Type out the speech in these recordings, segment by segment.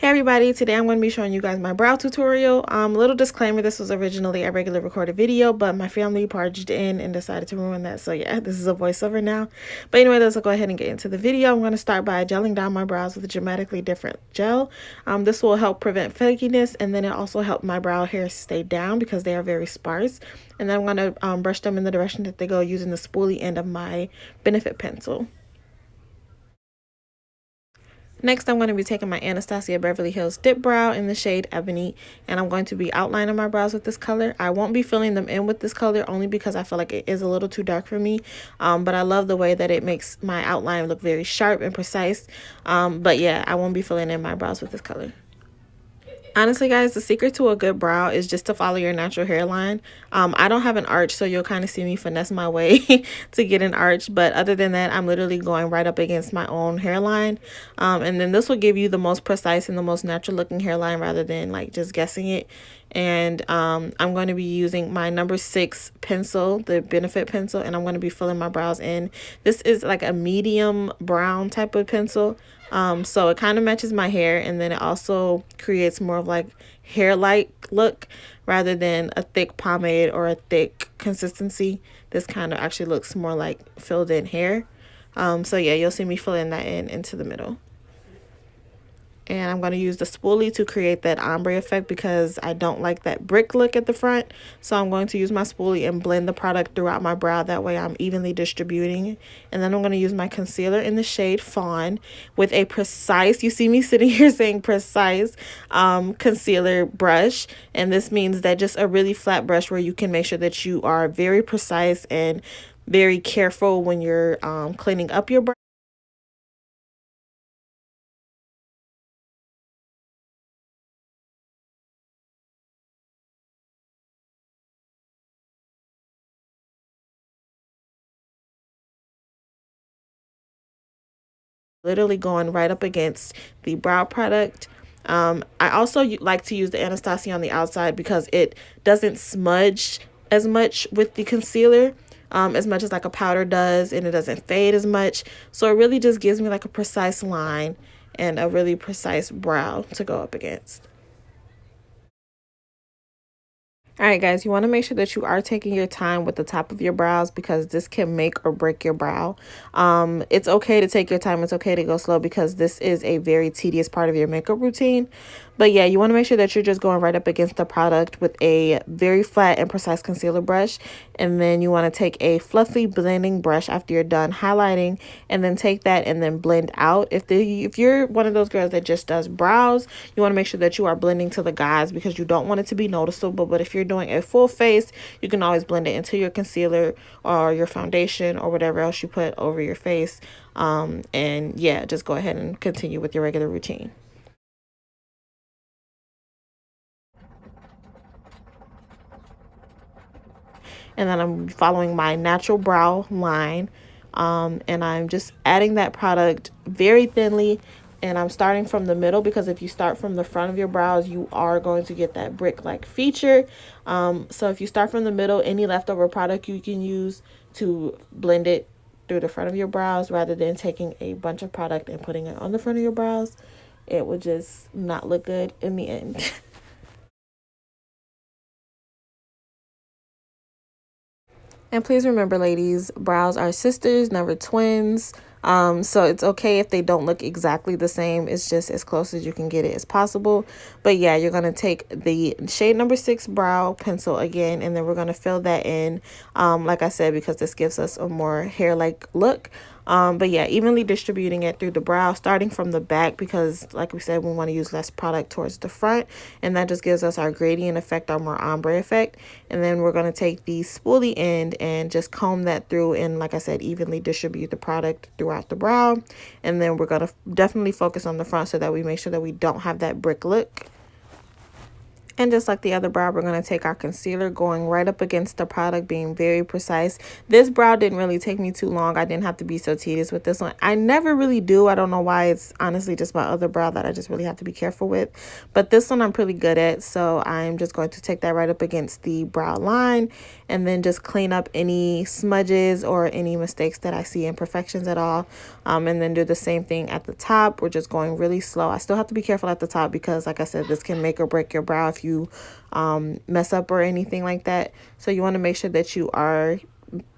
Hey everybody, today I'm going to be showing you guys my brow tutorial. Little disclaimer, this was originally a regular recorded video, but my family barged in and decided to ruin that. So yeah, this is a voiceover now. But anyway, let's go ahead and get into the video. I'm going to start by gelling down my brows with a dramatically different gel. This will help prevent flakiness, and then it also helps my brow hair stay down because they are very sparse. And then I'm going to brush them in the direction that they go using the spoolie end of my Benefit pencil. Next, I'm going to be taking my Anastasia Beverly Hills Dip Brow in the shade Ebony, and I'm going to be outlining my brows with this color. I won't be filling them in with this color only because I feel like it is a little too dark for me, but I love the way that it makes my outline look very sharp and precise. But yeah, I won't be filling in my brows with this color. Honestly, guys, the secret to a good brow is just to follow your natural hairline. I don't have an arch, so you'll kind of see me finesse my way to get an arch. But other than that, I'm literally going right up against my own hairline. And then this will give you the most precise and the most natural looking hairline rather than like just guessing it. And I'm going to be using my number 6 pencil, the Benefit pencil, and I'm going to be filling my brows in. This is like a medium brown type of pencil. So it kind of matches my hair, and then it also creates more of like hair-like look rather than a thick pomade or a thick consistency. This kind of actually looks more like filled in hair. So yeah, you'll see me filling that in into the middle. And I'm going to use the spoolie to create that ombre effect because I don't like that brick look at the front. So I'm going to use my spoolie and blend the product throughout my brow. That way I'm evenly distributing. And then I'm going to use my concealer in the shade Fawn with a precise, you see me sitting here saying precise, concealer brush. And this means that just a really flat brush where you can make sure that you are very precise and very careful when you're cleaning up your brow. Literally going right up against the brow product. I also like to use the Anastasia on the outside because it doesn't smudge as much with the concealer as much as like a powder does, and it doesn't fade as much. So it really just gives me like a precise line and a really precise brow to go up against. All right, guys, you want to make sure that you are taking your time with the top of your brows because this can make or break your brow. It's okay to take your time. It's okay to go slow because this is a very tedious part of your makeup routine. But yeah, you want to make sure that you're just going right up against the product with a very flat and precise concealer brush. And then you want to take a fluffy blending brush after you're done highlighting, and then take that and then blend out. If you're one of those girls that just does brows, you want to make sure that you are blending to the guides because you don't want it to be noticeable. But if you're doing a full face, you can always blend it into your concealer or your foundation or whatever else you put over your face. And yeah, just go ahead and continue with your regular routine. And then I'm following my natural brow line, and I'm just adding that product very thinly, and I'm starting from the middle because if you start from the front of your brows, you are going to get that brick-like feature. So if you start from the middle, any leftover product you can use to blend it through the front of your brows rather than taking a bunch of product and putting it on the front of your brows. It would just not look good in the end. And please remember, ladies, brows are sisters, never twins. So it's okay if they don't look exactly the same. It's just as close as you can get it as possible. But yeah, you're going to take the shade number 6 brow pencil again, and then we're going to fill that in, like I said, because this gives us a more hair-like look. But yeah, evenly distributing it through the brow, starting from the back because like we said, we want to use less product towards the front, and that just gives us our gradient effect, our more ombre effect. And then we're going to take the spoolie end and just comb that through, and like I said, evenly distribute the product throughout the brow. And then we're going to definitely focus on the front so that we make sure that we don't have that brick look. And just like the other brow, we're going to take our concealer, going right up against the product, being very precise. This brow didn't really take me too long. I didn't have to be so tedious with this one. I never really do. I don't know why. It's honestly just my other brow that I just really have to be careful with. But this one I'm pretty good at. So I'm just going to take that right up against the brow line and then just clean up any smudges or any mistakes that I see, imperfections at all. And then do the same thing at the top. We're just going really slow. I still have to be careful at the top because, like I said, this can make or break your brow if you mess up or anything like that. So you want to make sure that you are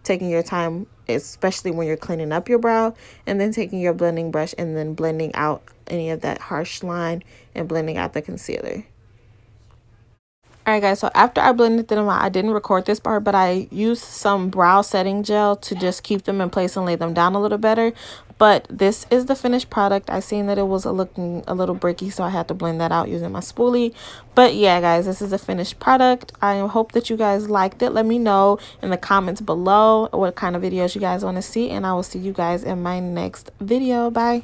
taking your time, especially when you're cleaning up your brow, and then taking your blending brush and then blending out any of that harsh line and blending out the concealer. Alright guys, so after I blended them out, I didn't record this part, but I used some brow setting gel to just keep them in place and lay them down a little better. But this is the finished product. I seen that it was looking a little bricky, so I had to blend that out using my spoolie. But yeah guys, this is the finished product. I hope that you guys liked it. Let me know in the comments below what kind of videos you guys want to see, and I will see you guys in my next video. Bye.